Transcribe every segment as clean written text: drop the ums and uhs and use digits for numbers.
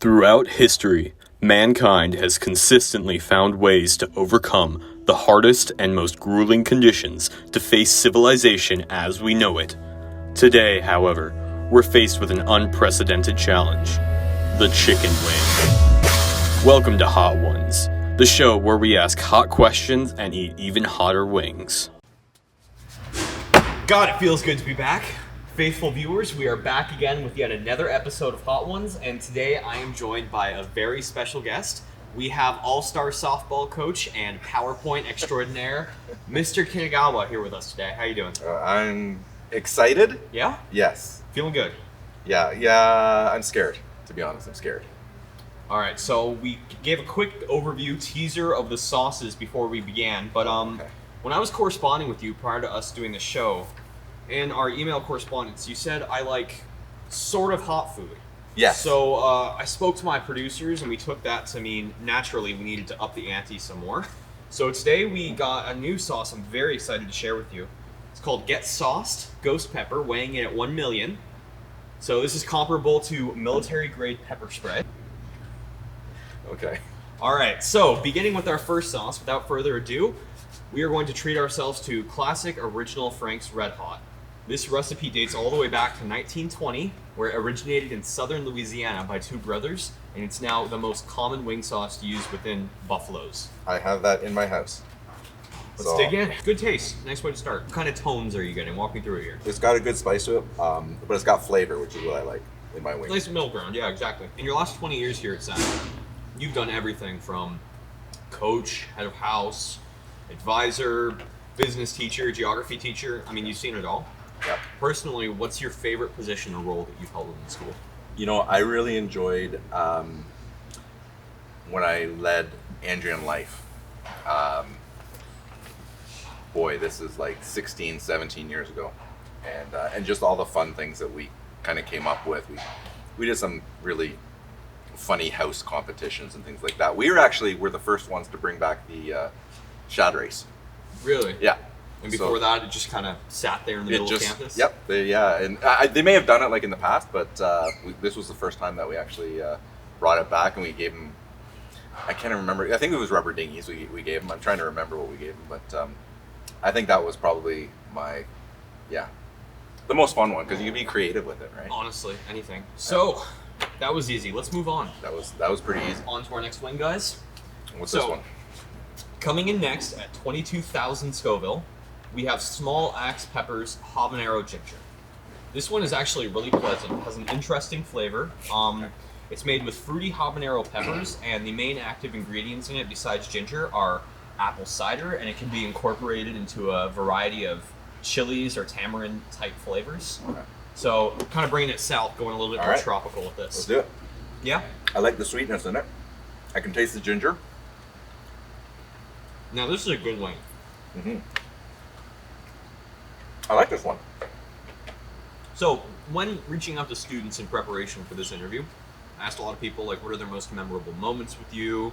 Throughout history, mankind has consistently found ways to overcome the hardest and most grueling conditions to face civilization as we know it. Today, however, we're faced with an unprecedented challenge: the chicken wing. Welcome to Hot Ones, the show where we ask hot questions and eat even hotter wings. God, it feels good to be back. Faithful viewers, we are back again with yet another episode of Hot Ones, and today I am joined by a very special guest. We have all-star softball coach and PowerPoint extraordinaire, Mr. Kitagawa, here with us today. How you doing? I'm excited. Yeah? Yes. Feeling good? Yeah, I'm scared. To be honest, I'm scared. All right, so we gave a quick overview teaser of the sauces before we began, but when I was corresponding with you prior to us doing the show, in our email correspondence, you said I like sort of hot food. Yes. So I spoke to my producers, and we took that to mean naturally we needed to up the ante some more. So today we got a new sauce I'm very excited to share with you. It's called Get Sauced Ghost Pepper, weighing in at 1 million. So this is comparable to military-grade pepper spray. Okay. All right, so beginning with our first sauce, without further ado, we are going to treat ourselves to classic original Frank's Red Hot. This recipe dates all the way back to 1920, where it originated in southern Louisiana by two brothers, and it's now the most common wing sauce used within buffaloes. I have that in my house. Let's dig in. Good taste. Nice way to start. What kind of tones are you getting? Walk me through it here. It's got a good spice to it, but it's got flavor, which is what I like in my wings. Nice middle ground, yeah, exactly. In your last 20 years here at SAC, you've done everything from coach, head of house, advisor, business teacher, geography teacher. I mean, you've seen it all. Yeah. Personally, what's your favorite position or role that you've held in school? You know, I really enjoyed when I led Andrian Life. Boy, this is like 16, 17 years ago. And just all the fun things that we kind of came up with. We did some really funny house competitions and things like that. We're the first ones to bring back the shad race. Really? Yeah. And before that, it just kind of sat there in the middle of campus? Yep. They may have done it like in the past, but this was the first time that we actually brought it back, and we gave them, I can't remember, I think it was rubber dinghies we gave them. I'm trying to remember what we gave them, but I think that was probably the most fun one, because you can be creative with it, right? Honestly, anything. So, that was easy. Let's move on. That was pretty easy. On to our next wing, guys. What's this one? Coming in next at 22,000 Scoville, we have Small Axe Pepper's Habanero Ginger. This one is actually really pleasant. It has an interesting flavor. It's made with fruity habanero peppers, and the main active ingredients in it, besides ginger, are apple cider, and it can be incorporated into a variety of chilies or tamarind-type flavors. Okay. So, kind of bringing it south, going a little bit more right. tropical with this. Let's do it. Yeah? I like the sweetness in it. I can taste the ginger. Now, this is a good one. Mm-hmm. I like this one. So, when reaching out to students in preparation for this interview, I asked a lot of people, like, what are their most memorable moments with you?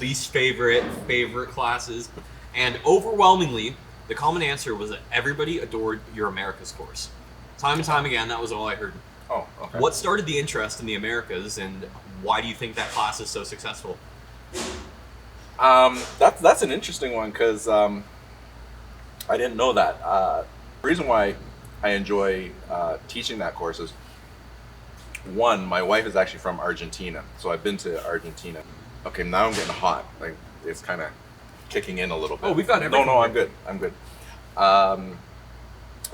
Least favorite classes? And overwhelmingly, the common answer was that everybody adored your Americas course. Time and time again, that was all I heard. Oh, okay. What started the interest in the Americas, and why do you think that class is so successful? That's an interesting one, because I didn't know that. The reason why I enjoy teaching that course is, one, my wife is actually from Argentina, so I've been to Argentina. Okay, now I'm getting hot. Like, it's kind of kicking in a little bit. Oh, we've got everything. No, I'm good.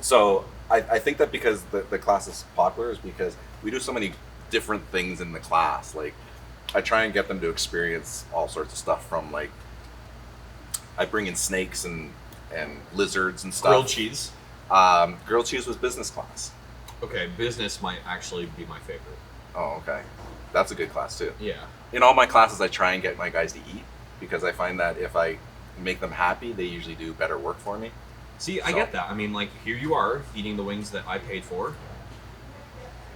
So I think that because the class is popular is because we do so many different things in the class. Like, I try and get them to experience all sorts of stuff, from, like, I bring in snakes and lizards and stuff. Grilled cheese? Grilled cheese was business class. Okay, business might actually be my favorite. Oh, okay. That's a good class too. Yeah. In all my classes, I try and get my guys to eat, because I find that if I make them happy, they usually do better work for me. See, I get that. I mean, like, here you are eating the wings that I paid for,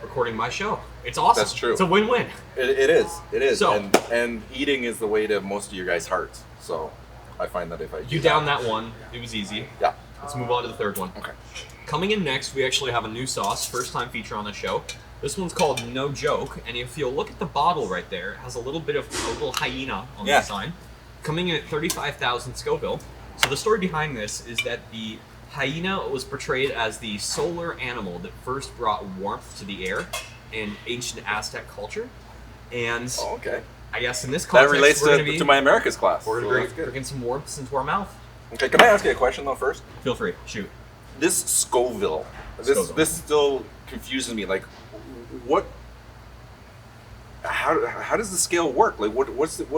recording my show. It's awesome. That's true. It's a win-win. It is. So, and eating is the way to most of your guys' hearts. So I find that if I you down that one, it was easy. Yeah. Let's move on to the third one. Okay. Coming in next, we actually have a new sauce, first time feature on the show. This one's called No Joke, and if you'll look at the bottle right there, it has a little bit of a little hyena on the design, coming in at 35,000 Scoville. So the story behind this is that the hyena was portrayed as the solar animal that first brought warmth to the air in ancient Aztec culture. And I guess in this context, that relates to my Americas class. We're going to bring some warmth into our mouth. Okay, can I ask you a question though first? Feel free, shoot. This Scoville, this still confuses me. Like, what? How does the scale work? Like, what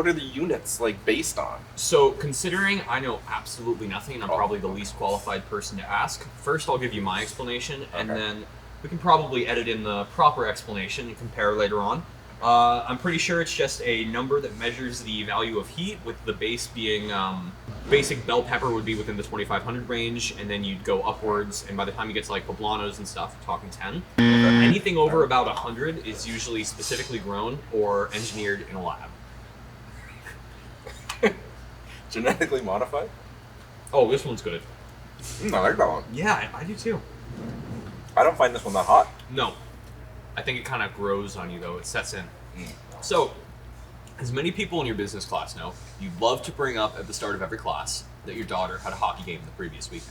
are the units like based on? So, considering I know absolutely nothing, and I'm probably the least qualified person to ask. First, I'll give you my explanation, and then we can probably edit in the proper explanation and compare later on. I'm pretty sure it's just a number that measures the value of heat, with the base being basic bell pepper would be within the 2500 range, and then you'd go upwards, and by the time you get to like poblanos and stuff, you're talking 10. Anything over about 100 is usually specifically grown or engineered in a lab. Genetically modified? Oh, this one's good. I like that one. Yeah, I do too. I don't find this one that hot. No. I think it kind of grows on you, though. It sets in. So, as many people in your business class know, you love to bring up at the start of every class that your daughter had a hockey game the previous weekend.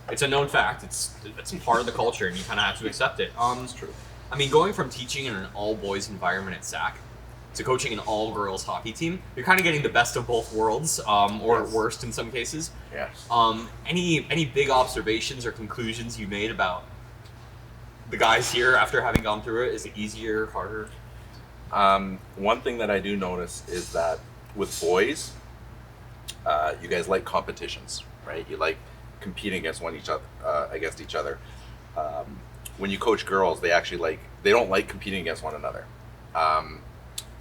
It's a known fact. It's part of the culture, and you kind of have to accept it. It's true. I mean, going from teaching in an all-boys environment at SAC to coaching an all-girls hockey team, you're kind of getting the best of both worlds, or worst in some cases. Yes. Any big observations or conclusions you made about the guys here after having gone through it? Is it easier, harder? One thing that I do notice is that with boys, you guys like competitions, right? You like competing against each other. When you coach girls, they don't like competing against one another.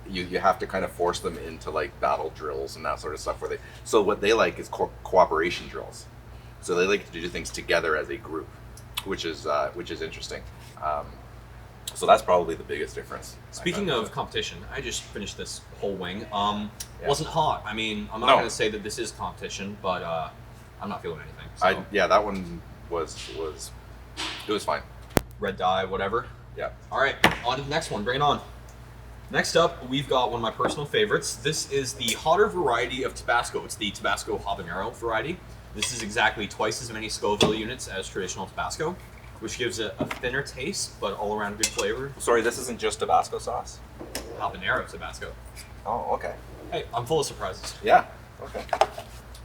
You have to kind of force them into like battle drills and that sort of stuff. So what they like is cooperation drills. So they like to do things together as a group, which is interesting. So that's probably the biggest difference. Speaking of competition, I just finished this whole wing. Wasn't hot. I mean, I'm not going to say that this is competition, but I'm not feeling anything. So. That one was fine. Red dye, whatever. Yeah. All right, on to the next one. Bring it on. Next up, we've got one of my personal favorites. This is the hotter variety of Tabasco. It's the Tabasco Habanero variety. This is exactly twice as many Scoville units as traditional Tabasco, which gives it a thinner taste, but all around good flavor. Sorry, this isn't just Tabasco sauce? Habanero Tabasco. Oh, okay. Hey, I'm full of surprises. Yeah, okay.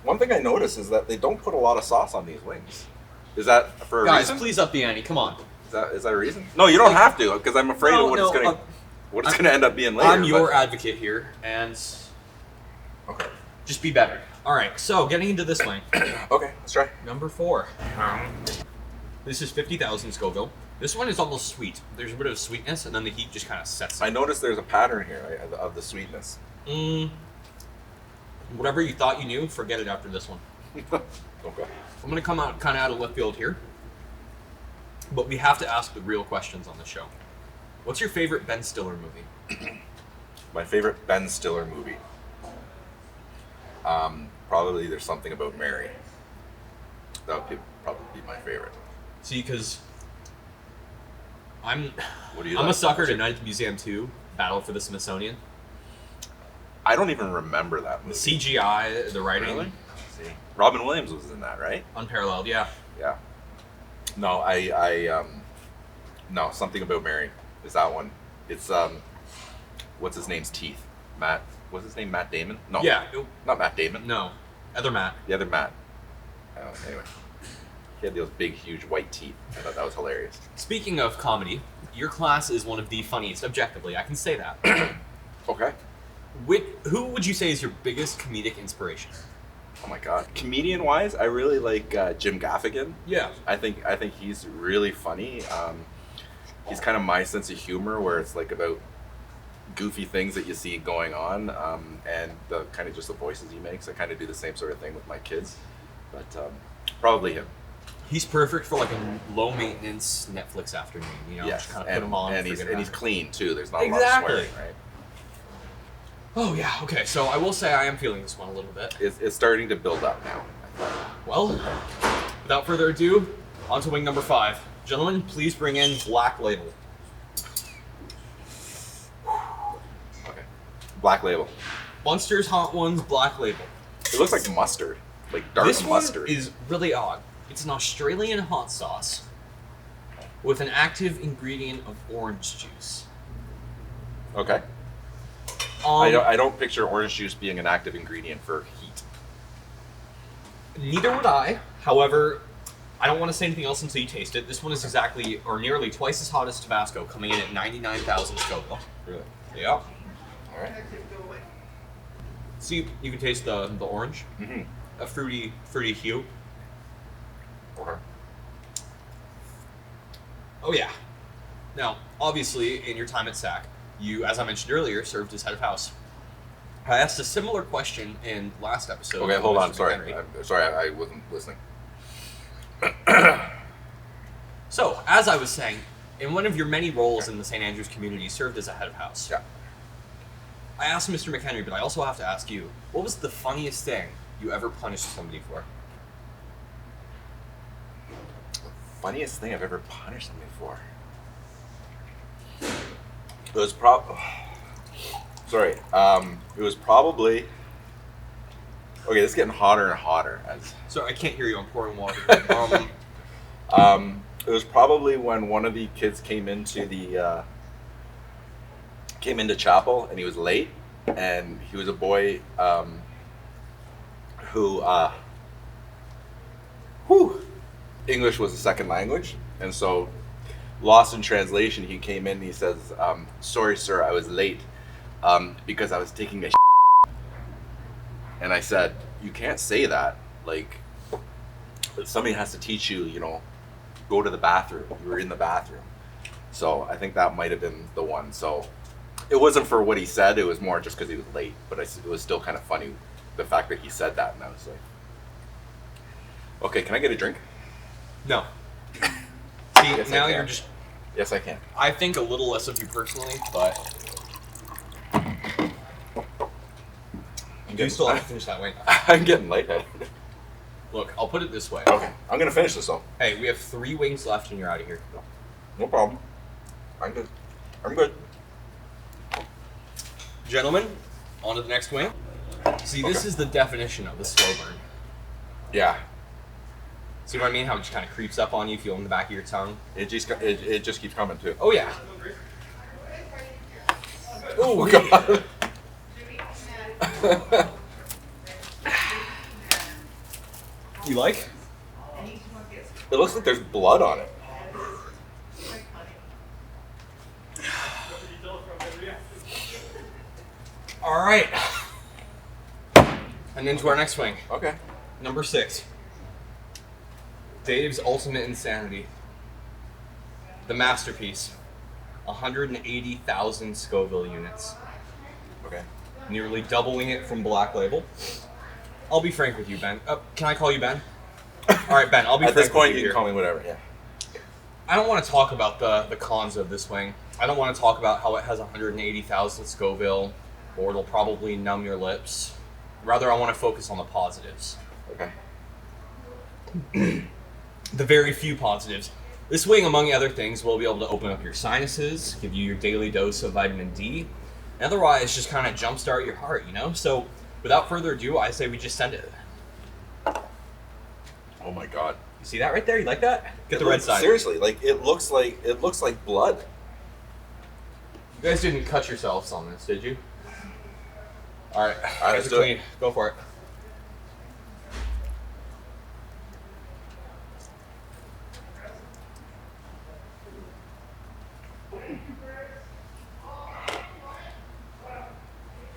One thing I noticed is that they don't put a lot of sauce on these wings. Is that for a reason? Guys, please up the ante, come on. Is that a reason? No, you don't have to, because I'm afraid of what it's going to end up being later. I'm your advocate here, and just be better. All right, so getting into this wing. Okay, let's try. Number 4. This is 50,000 Scoville. This one is almost sweet. There's a bit of sweetness, and then the heat just kind of sets in. I noticed there's a pattern here of the sweetness. Whatever you thought you knew, forget it after this one. Okay. I'm going to come out kind of out of left field here, but we have to ask the real questions on the show. What's your favorite Ben Stiller movie? My favorite Ben Stiller movie? Probably There's Something About Mary. That would probably be my favorite. See, because I'm like? a sucker to Night at the Museum 2, Battle for the Smithsonian. I don't even remember that movie. The CGI, the writing. Really? See, Robin Williams was in that, right? Unparalleled, yeah. Yeah. No, no, Something About Mary is that one. It's what's his name's teeth? Matt. What's his name? Matt Damon? No. Yeah. Not Matt Damon. No. Other Matt. The other Matt. Anyway. He had those big, huge white teeth. I thought that was hilarious. Speaking of comedy, your class is one of the funniest, objectively. I can say that. Okay. Who would you say is your biggest comedic inspiration? Oh my god. Comedian-wise, I really like Jim Gaffigan. Yeah. I think he's really funny. He's kind of my sense of humor, where it's like about goofy things that you see going on, and the kind of just the voices he makes. I kind of do the same sort of thing with my kids, but probably him. He's perfect for like a low maintenance Netflix afternoon, you know. Yes, just kind of put him on. and he's clean too. There's not a lot of swearing, right? Oh yeah, okay. So I will say I am feeling this one a little bit. It's starting to build up now. Well, without further ado, on to wing number 5. Gentlemen, please bring in Black Label. Black Label. Bunster's Hot Ones Black Label. It looks like mustard. Like dark this mustard. This one is really odd. It's an Australian hot sauce with an active ingredient of orange juice. Okay. I don't picture orange juice being an active ingredient for heat. Neither would I. However, I don't want to say anything else until you taste it. This one is exactly or nearly twice as hot as Tabasco, coming in at 99,000 Scoville. Really? Yeah. All right. See, you can taste the orange. Mm-hmm. A fruity hue. Okay. Oh yeah. Now, obviously, in your time at SAC, you, as I mentioned earlier, served as head of house. I asked a similar question in last episode. Okay, hold on. Mr. Sorry. McHenry. I'm sorry, I wasn't listening. So, as I was saying, in one of your many roles in the St. Andrews community, you served as a head of house. Yeah. I asked Mr. McHenry, but I also have to ask you, what was the funniest thing you ever punished somebody for? Funniest thing I've ever punished somebody for. It was it was probably. Okay, this is getting hotter and hotter as. Sorry, I can't hear you. I'm pouring water. It was probably when one of the kids came into chapel and he was late, and he was a boy who English was a second language, and so lost in translation, he came in and he says, "Sorry, sir, I was late because I was taking a." And I said, "You can't say that. Like, somebody has to teach you. You know, go to the bathroom. You were in the bathroom." So I think that might have been the one. So it wasn't for what he said. It was more just because he was late. But it was still kind of funny, the fact that he said that. And I was like, "Okay, can I get a drink?" No. See, Yes, now I you're can. just... Yes, I can. I think a little less of you personally, but... You still have to finish that way. I'm getting lightheaded. Look, I'll put it this way. Okay, I'm gonna finish this though. Hey, we have 3 wings left and you're out of here. No problem. I'm good. I'm good. Gentlemen, on to the next wing. See, this is the definition of the slow burn. Yeah. See what I mean? How it just kind of creeps up on you, feel in the back of your tongue. It just keeps coming too. Oh, yeah. Oh God. You like? It looks like there's blood on it. All right. And into our next wing. Okay. Number 6. Dave's Ultimate Insanity. The masterpiece. 180,000 Scoville units. Okay. Nearly doubling it from Black Label. I'll be frank with you, Ben. Can I call you Ben? All right, Ben, I'll be At frank this point, with you you can call me whatever. Yeah. I don't want to talk about the cons of this wing. I don't want to talk about how it has 180,000 Scoville, or it'll probably numb your lips. Rather, I want to focus on the positives. Okay. The very few positives. This wing, among other things, will be able to open up your sinuses, give you your daily dose of vitamin D, and otherwise just kind of jumpstart your heart, you know? So, without further ado, I say we just send it. Oh my God. You see that right there? You like that? Get the red side. Seriously, like it looks like blood. You guys didn't cut yourselves on this, did you? All right, let's do it. clean. Go for it.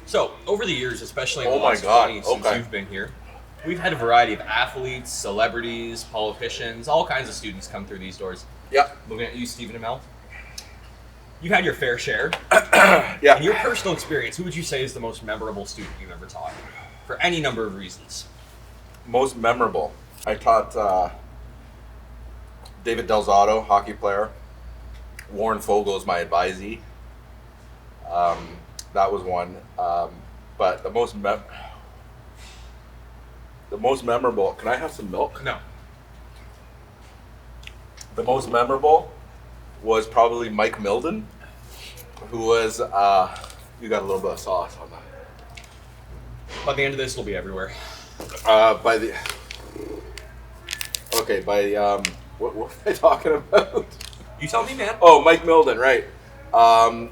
So, over the years, especially in the Oh my last God, 20 since okay. you've been here, we've had a variety of athletes, celebrities, politicians, all kinds of students come through these doors. Yep. Looking at you, Stephen and Mel. You've had your fair share. Yeah. In your personal experience, who would you say is the most memorable student you've ever taught? For any number of reasons. Most memorable. I taught David Delzato, hockey player. Warren Fogle is my advisee. That was one. But the most memorable. Can I have some milk? No. The most memorable was probably Mike Milden, who was You got a little bit of sauce on that. By the end of this, it'll be everywhere. What was I talking about? You tell me, man. Oh, Mike Milden, right.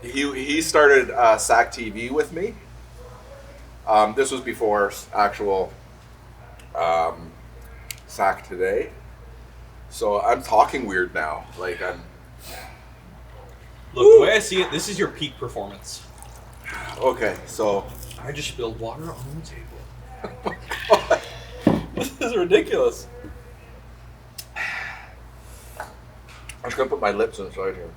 He started SAC TV with me. This was before actual SAC Today. So I'm talking weird now. Like I'm. Look, the way I see it, this is your peak performance. Okay, so. I just spilled water on the table. Oh my God. This is ridiculous. I'm just gonna put my lips inside here.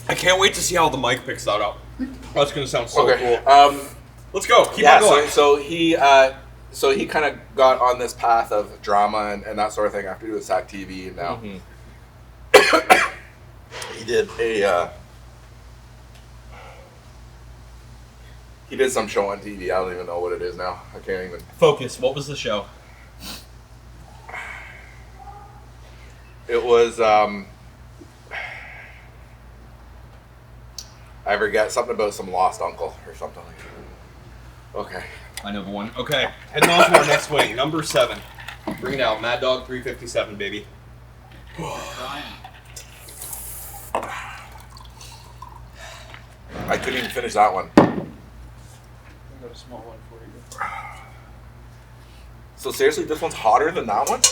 I can't wait to see how the mic picks that up. That's gonna sound so Okay. cool. Let's go. Keep on going. So he kind of got on this path of drama and that sort of thing after doing SAC TV, and now he did he did some show on TV. I don't even know what it is now. I can't even Focus. What was the show? It was I forget, something about some lost uncle or something like that. Okay. I know the one. Okay, heading on to our next wing, number 7. Bring it out, Mad Dog 357, baby. I couldn't even finish that one. I got a small one for you. So seriously, this one's hotter than that one?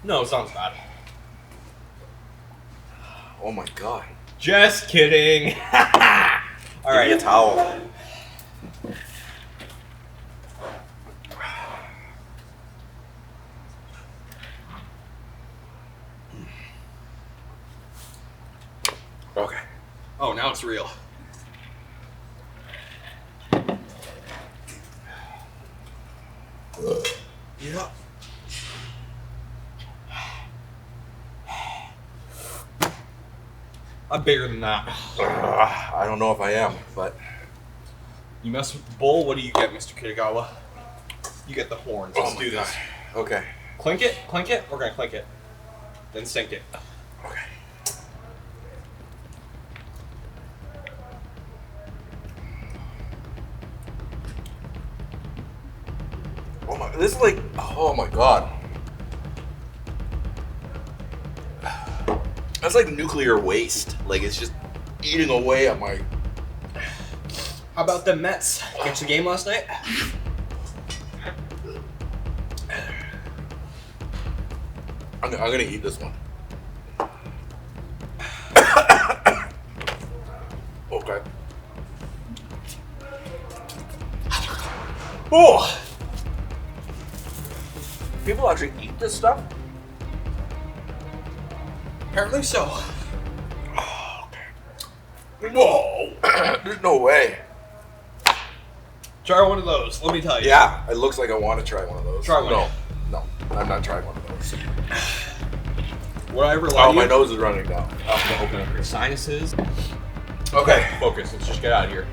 No, it sounds bad. Oh my God. Just kidding. All Give me a right. towel. Okay. Oh, now it's real. Yeah. I'm bigger than that. I don't know if I am, but You mess with the bowl, what do you get, Mr. Kitagawa? You get the horns. Let's my do this. God. Okay. Clink it, clink it. We're gonna clink it. Then sink it. Okay. Oh my! This is like, oh my God. That's like nuclear waste. Like it's just eating away at my. How about the Mets? Catch the game last night? I'm gonna eat this one. Okay. Oh! People actually eat this stuff? Apparently so. Oh, okay. Whoa! There's no way. Try one of those, let me tell you. Yeah, it looks like I want to try one of those. Try one. No, I'm not trying one of those. Would I ever lie Oh, to my you? nose is running now. I'm gonna open up your sinuses. Okay. Focus, let's just get out of here.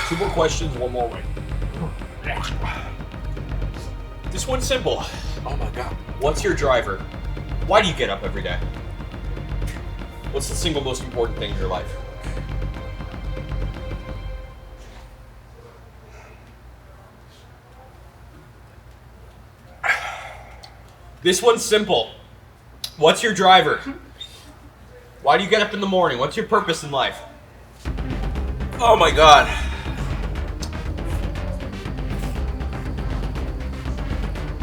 2 more questions, 1 more win. This one's simple. Oh my God. What's your driver? Why do you get up every day? What's the single most important thing in your life? This one's simple. What's your driver? Why do you get up in the morning? What's your purpose in life? Oh my God.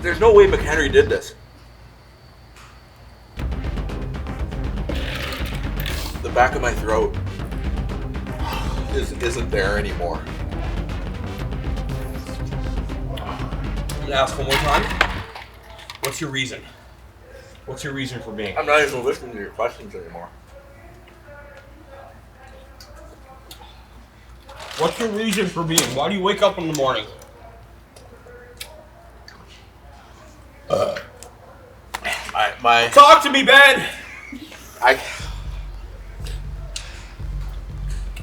There's no way McHenry did this. The back of my throat isn't there anymore. I'm gonna ask one more time. What's your reason? What's your reason for being? I'm not even listening to your questions anymore. What's your reason for being? Why do you wake up in the morning? Talk to me, Ben!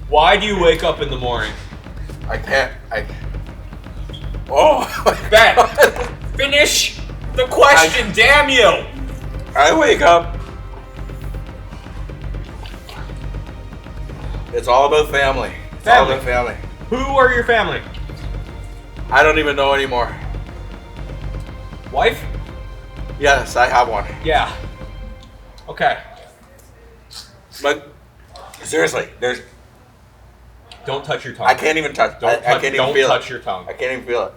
Why do you wake up in the morning? Oh my Ben! God. Finish the question, damn you! I wake up It's all about family. It's all Family. about family. Who are your family? I don't even know anymore. Wife? Yes, I have one. Yeah. Okay. But seriously, there's. Don't touch your tongue. I can't even touch. I can't even don't feel touch it. your tongue. I can't even feel it.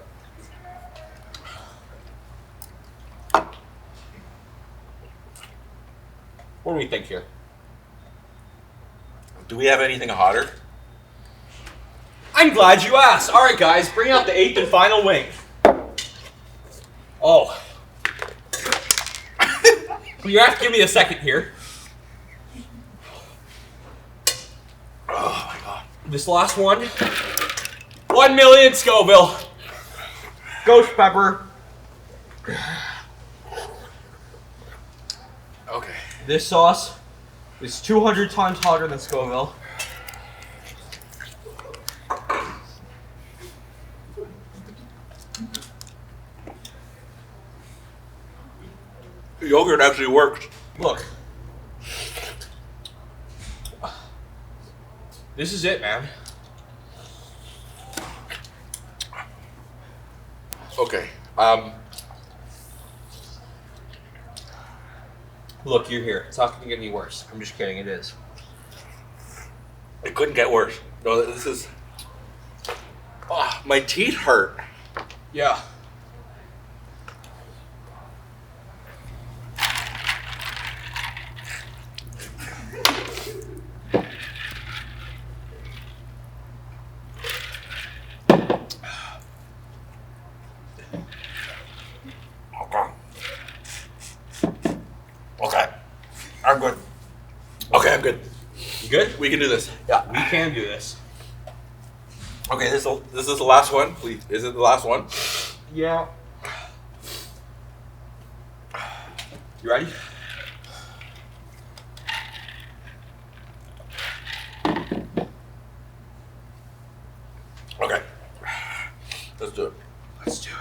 What do we think here? Do we have anything hotter? I'm glad you asked. All right, guys, bring out the 8th and final wing. Oh. You have to give me a second here. Oh my god. This last one. 1 million Scoville. Ghost pepper. Okay. This sauce is 200 times hotter than Scoville. The yogurt actually works. Look. This is it, man. Okay. Look, you're here. It's not going to get any worse. I'm just kidding. It is. It couldn't get worse. No, this is. Oh, my teeth hurt. Yeah. Okay. I'm good. Okay, I'm good. You good? We can do this. Yeah. We can do this. Okay, this is the last one. Please, is it the last one? Yeah. You ready? Okay. Let's do it. Let's do it.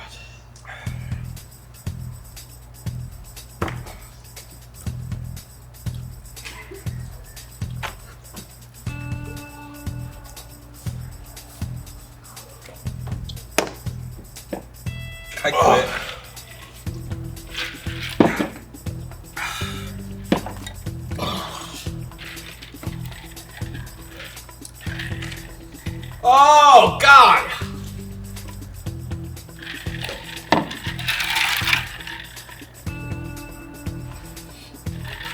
I quit. Oh, God!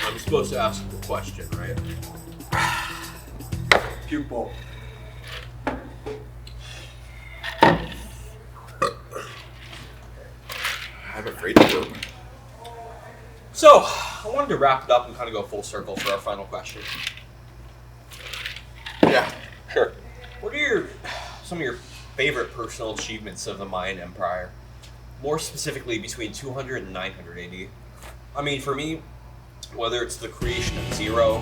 I'm supposed to ask you a question, right? Pupil. I'm afraid to do it. So, I wanted to wrap it up and kind of go full circle for our final question. Yeah, sure. What are some of your favorite personal achievements of the Mayan Empire? More specifically, between 200 and 900 AD. I mean, for me, whether it's the creation of zero,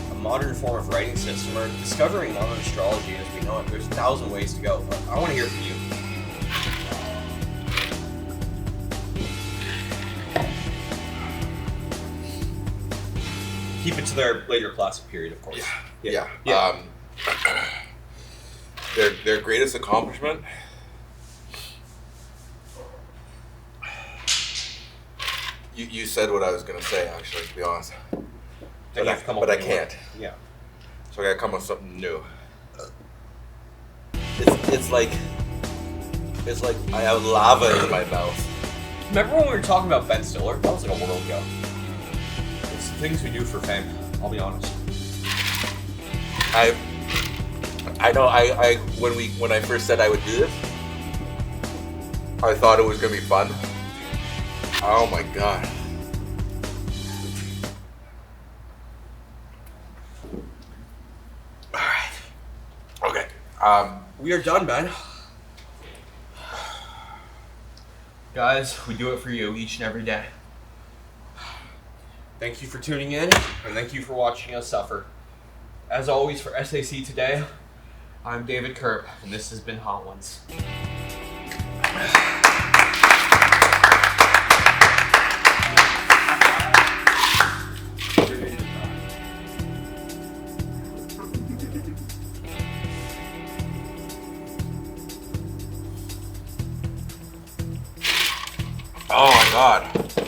a modern form of writing system, or discovering modern astrology as we know it, there's 1,000 ways to go. But I want to hear from you. Keep it to their later classic period, of course. Yeah. Yeah. Their greatest accomplishment. You said what I was gonna say, actually, to be honest. Then you have to come up But I with a word. can't. Yeah. So I gotta come up with something new. It's like I have lava in my mouth. Remember when we were talking about Ben Stiller? That was like a world ago. It's the things we do for fame, I'll be honest. I know when I first said I would do this, I thought it was gonna be fun. Oh my god. Alright. Okay. We are done, Ben. Guys, we do it for you each and every day. Thank you for tuning in, and thank you for watching us suffer. As always, for SAC Today, I'm David Kurp, and this has been Hot Ones. God.